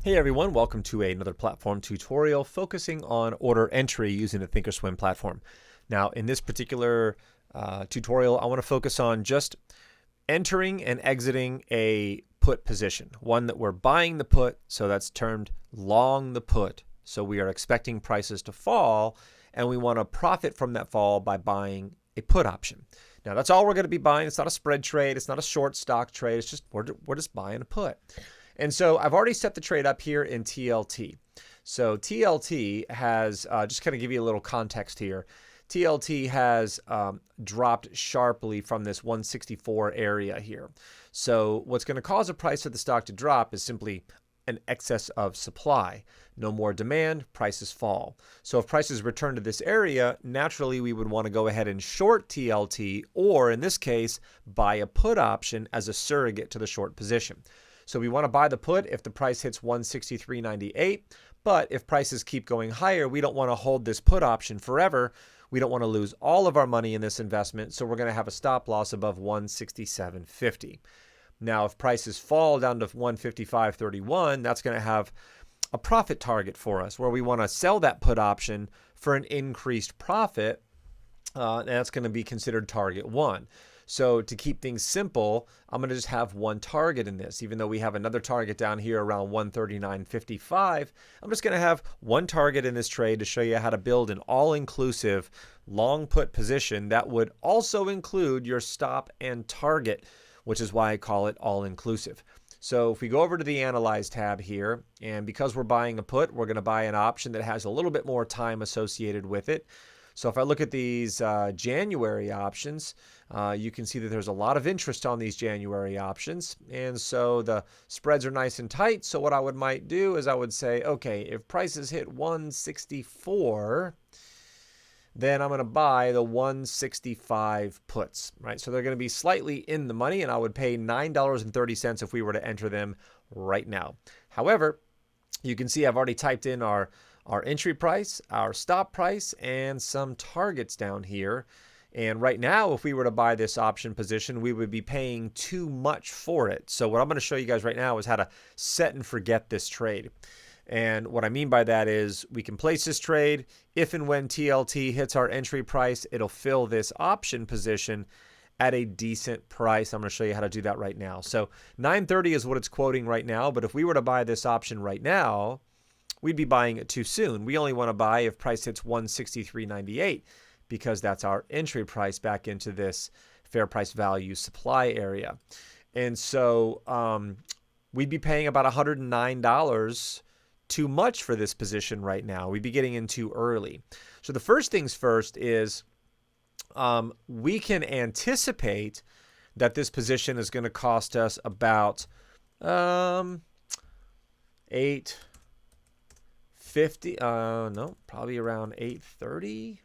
Hey everyone, welcome to another platform tutorial focusing on order entry using the thinkorswim platform. Now in this particular tutorial, I want to focus on just entering and exiting a put position, one that we're buying the put, so that's termed long the put. So we are expecting prices to fall and we want to profit from that fall by buying a put option. Now that's all we're going to be buying. It's not a spread trade, it's not a short stock trade, it's just we're just buying a put. And so I've already set the trade up here in TLT. So TLT has, just kind of give you a little context here, TLT has dropped sharply from this 164 area here. So what's going to cause the price of the stock to drop is simply an excess of supply. No more demand, prices fall. So if prices return to this area, naturally we would want to go ahead and short TLT, or in this case, buy a put option as a surrogate to the short position. So we want to buy the put if the price hits 163.98, but if prices keep going higher, we don't want to hold this put option forever. We don't want to lose all of our money in this investment, so we're going to have a stop loss above 167.50. Now, if prices fall down to 155.31, that's going to have a profit target for us where we want to sell that put option for an increased profit, and that's going to be considered target 1. So to keep things simple, I'm going to just have one target in this. Even though we have another target down here around 139.55, I'm just going to have one target in this trade to show you how to build an all-inclusive long put position that would also include your stop and target, which is why I call it all-inclusive. So if we go over to the Analyze tab here, and because we're buying a put, we're going to buy an option that has a little bit more time associated with it. So if I look at these January options, you can see that there's a lot of interest on these January options. And so the spreads are nice and tight. So what I might do is I would say, okay, if prices hit 164, then I'm going to buy the 165 puts, right? So they're going to be slightly in the money, and I would pay $9.30 if we were to enter them right now. However, you can see I've already typed in our entry price, our stop price, and some targets down here. And right now, if we were to buy this option position, we would be paying too much for it. So what I'm going to show you guys right now is how to set and forget this trade. And what I mean by that is we can place this trade. If and when TLT hits our entry price, it'll fill this option position at a decent price. I'm going to show you how to do that right now. So 930 is what it's quoting right now. But if we were to buy this option right now, we'd be buying it too soon. We only want to buy if price hits 163.98 because that's our entry price back into this fair price value supply area. And so we'd be paying about $109 too much for this position right now. We'd be getting in too early. So the first things first is we can anticipate that this position is going to cost us about $8.50, no, probably around $8.30.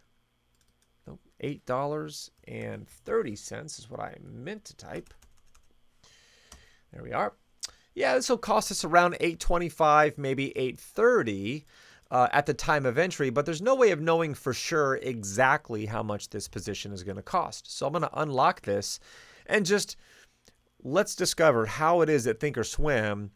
No, $8.30 is what I meant to type. There we are. Yeah, this will cost us around $8.25, maybe $8.30 at the time of entry, but there's no way of knowing for sure exactly how much this position is going to cost. So I'm going to unlock this and just let's discover how it is that thinkorswim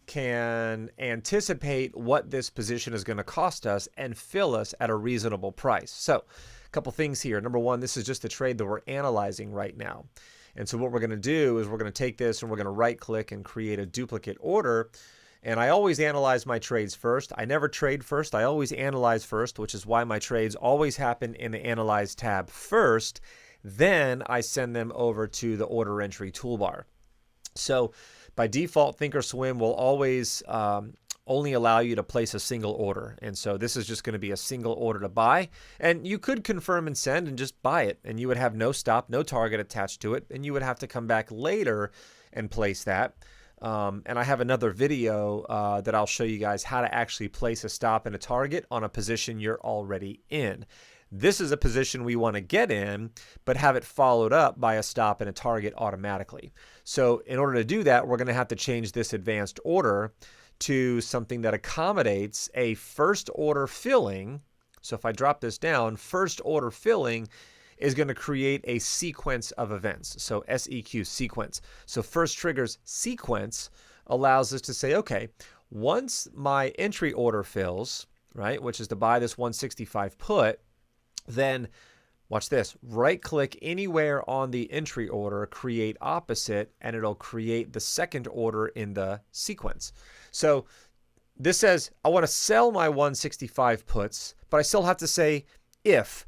can anticipate what this position is going to cost us and fill us at a reasonable price. So a couple things here. Number one, this is just the trade that we're analyzing right now. And so what we're going to do is we're going to take this and we're going to right click and create a duplicate order. And I always analyze my trades first. I never trade first. I always analyze first, which is why my trades always happen in the Analyze tab first. Then I send them over to the order entry toolbar. So by default, thinkorswim will always only allow you to place a single order. And so this is just going to be a single order to buy. And you could confirm and send and just buy it. And you would have no stop, no target attached to it. And you would have to come back later and place that. And I have another video that I'll show you guys how to actually place a stop and a target on a position you're already in. This is a position we want to get in, but have it followed up by a stop and a target automatically. So in order to do that, we're going to have to change this advanced order to something that accommodates a first order filling. So if I drop this down, first order filling is going to create a sequence of events. So SEQ, sequence. So first triggers sequence allows us to say, okay, once my entry order fills, right, which is to buy this 165 put, then watch this, right click anywhere on the entry order, create opposite, and it'll create the second order in the sequence. So this says I want to sell my 165 puts, but I still have to say if.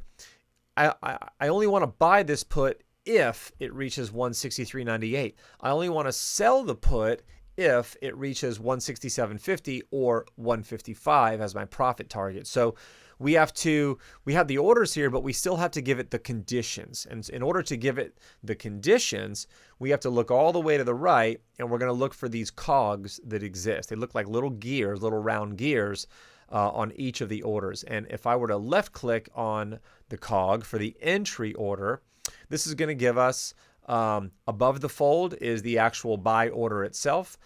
I only want to buy this put if it reaches 163.98. I only want to sell the put if it reaches 167.50 or 155 as my profit target. So we have the orders here, but we still have to give it the conditions. And in order to give it the conditions, we have to look all the way to the right, and we're going to look for these cogs that exist. They look like little gears, little round gears on each of the orders. And if I were to left click on the cog for the entry order, this is going to give us above the fold is the actual buy order itself.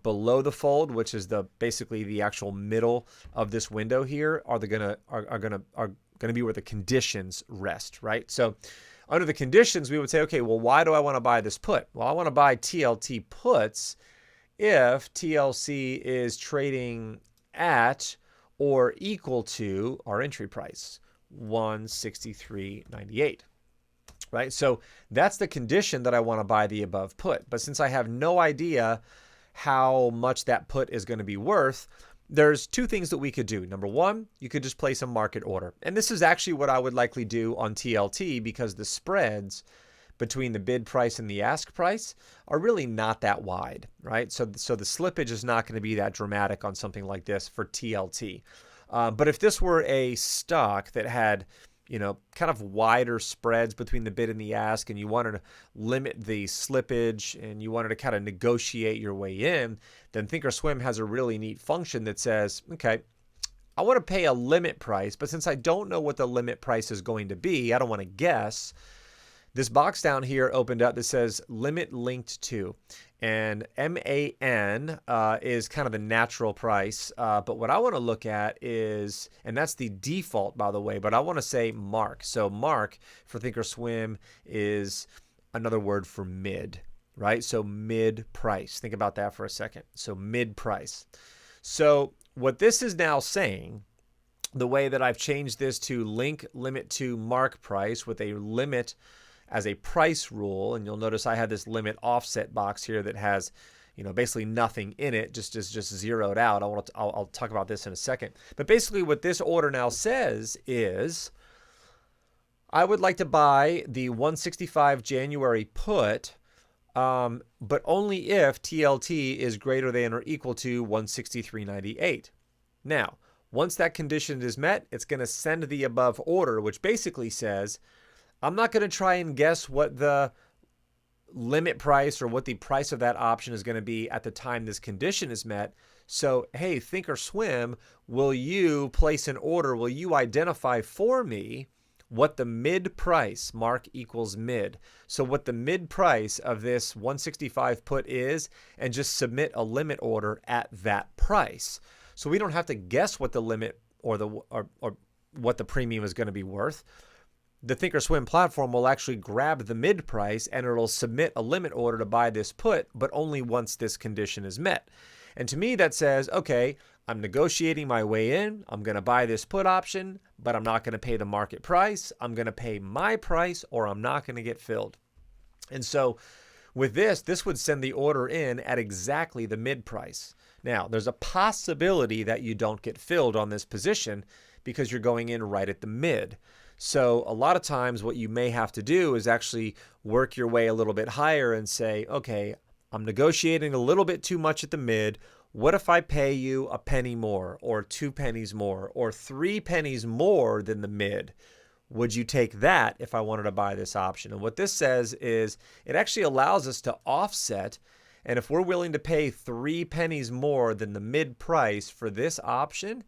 Below the fold, which is basically the actual middle of this window here, are going to be where the conditions rest, right? So under the conditions, we would say, okay, well, why do I want to buy this put? Well, I want to buy TLT puts if TLC is trading at or equal to our entry price, 163.98. Right? So that's the condition that I want to buy the above put. But since I have no idea how much that put is going to be worth, there's two things that we could do. Number one, you could just place a market order. And this is actually what I would likely do on TLT because the spreads between the bid price and the ask price are really not that wide, right? So the slippage is not going to be that dramatic on something like this for TLT. But if this were a stock that had, kind of wider spreads between the bid and the ask, and you wanted to limit the slippage and you wanted to kind of negotiate your way in, then Thinkorswim has a really neat function that says, okay, I want to pay a limit price, but since I don't know what the limit price is going to be, I don't want to guess. This box down here opened up that says limit linked to, and MAN is kind of the natural price, but what I want to look at is, and that's the default by the way, but I want to say mark. So mark for Thinkorswim is another word for mid, right? So mid price. Think about that for a second. So mid price. So what this is now saying, the way that I've changed this to link limit to mark price with a limit as a price rule, and you'll notice I have this limit offset box here that has, basically nothing in it, just zeroed out. I'll talk about this in a second. But basically what this order now says is I would like to buy the 165 January put, but only if TLT is greater than or equal to 163.98. Now, once that condition is met, it's going to send the above order, which basically says, I'm not going to try and guess what the limit price or what the price of that option is going to be at the time this condition is met. So, hey, Thinkorswim, will you place an order? Will you identify for me what the mid price, mark equals mid, so what the mid price of this 165 put is, and just submit a limit order at that price. So we don't have to guess what the limit or what the premium is going to be worth. The Thinkorswim platform will actually grab the mid price and it'll submit a limit order to buy this put, but only once this condition is met. And to me, that says, okay, I'm negotiating my way in. I'm going to buy this put option, but I'm not going to pay the market price. I'm going to pay my price or I'm not going to get filled. And so with this would send the order in at exactly the mid price. Now, there's a possibility that you don't get filled on this position because you're going in right at the mid. So a lot of times what you may have to do is actually work your way a little bit higher and say, okay, I'm negotiating a little bit too much at the mid. What if I pay you a penny more or 2 pennies more or 3 pennies more than the mid? Would you take that if I wanted to buy this option? And what this says is it actually allows us to offset. And if we're willing to pay 3 pennies more than the mid price for this option,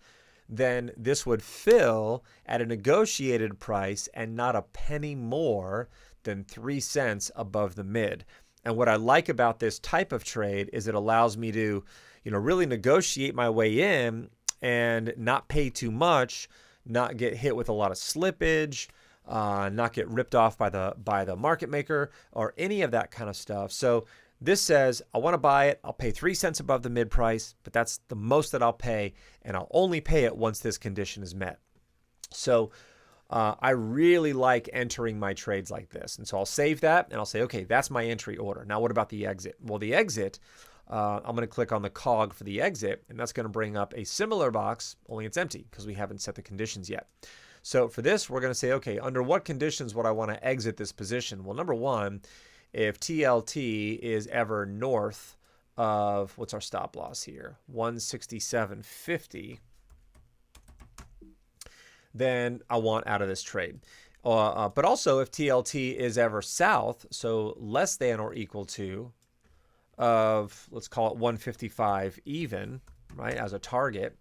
then this would fill at a negotiated price and not a penny more than 3 cents above the mid. And what I like about this type of trade is it allows me to, really negotiate my way in and not pay too much, not get hit with a lot of slippage, not get ripped off by the market maker or any of that kind of stuff. So This says, I want to buy it. I'll pay 3 cents above the mid price, but that's the most that I'll pay, and I'll only pay it once this condition is met. So I really like entering my trades like this. And so I'll save that and I'll say, okay, that's my entry order. Now what about the exit? Well, the exit, I'm going to click on the cog for the exit, and that's going to bring up a similar box, only it's empty because we haven't set the conditions yet. So for this, we're going to say, okay, under what conditions would I want to exit this position? Well, number one, if TLT is ever north of, what's our stop loss here? 167.50. Then I want out of this trade. But also if TLT is ever south, so less than or equal to of, let's call it 155 even, right, as a target,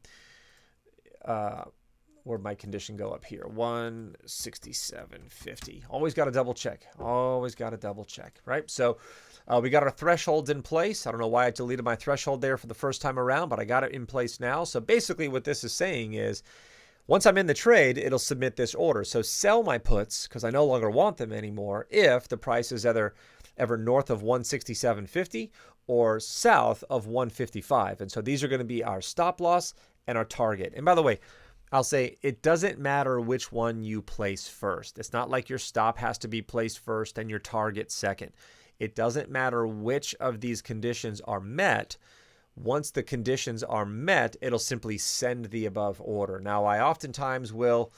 where'd my condition go up here? 167.50. Always got to double check. Always got to double check, right? So we got our thresholds in place. I don't know why I deleted my threshold there for the first time around, but I got it in place now. So basically what this is saying is, once I'm in the trade, it'll submit this order. So sell my puts, because I no longer want them anymore, if the price is ever north of 167.50 or south of 155. And so these are going to be our stop loss and our target. And by the way, I'll say it doesn't matter which one you place first. It's not like your stop has to be placed first and your target second. It doesn't matter which of these conditions are met. Once the conditions are met, it'll simply send the above order. Now, I oftentimes will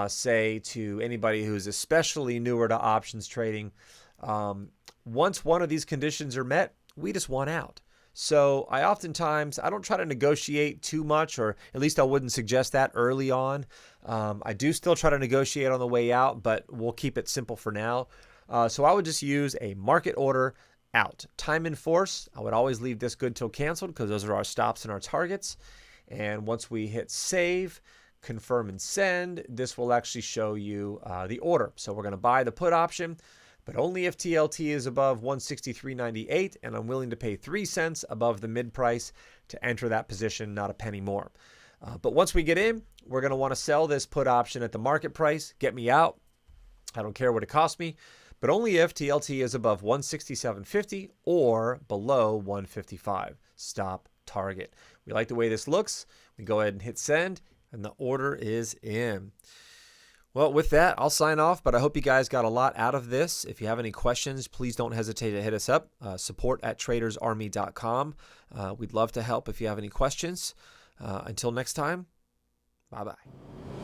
say to anybody who's especially newer to options trading, once one of these conditions are met, we just want out. So I don't try to negotiate too much, or at least I wouldn't suggest that early on. I do still try to negotiate on the way out, but we'll keep it simple for now. So I would just use a market order out. Time in force, I would always leave this good till canceled because those are our stops and our targets. And once we hit save, confirm and send, this will actually show you the order. So we're going to buy the put option, but only if TLT is above 163.98 and I'm willing to pay 3 cents above the mid price to enter that position, not a penny more. But once we get in, we're going to want to sell this put option at the market price, get me out. I don't care what it costs me, but only if TLT is above 167.50 or below 155. Stop target. We like the way this looks. We go ahead and hit send, and the order is in. Well, with that, I'll sign off, but I hope you guys got a lot out of this. If you have any questions, please don't hesitate to hit us up. support@tradersarmy.com. We'd love to help if you have any questions. Until next time, bye-bye.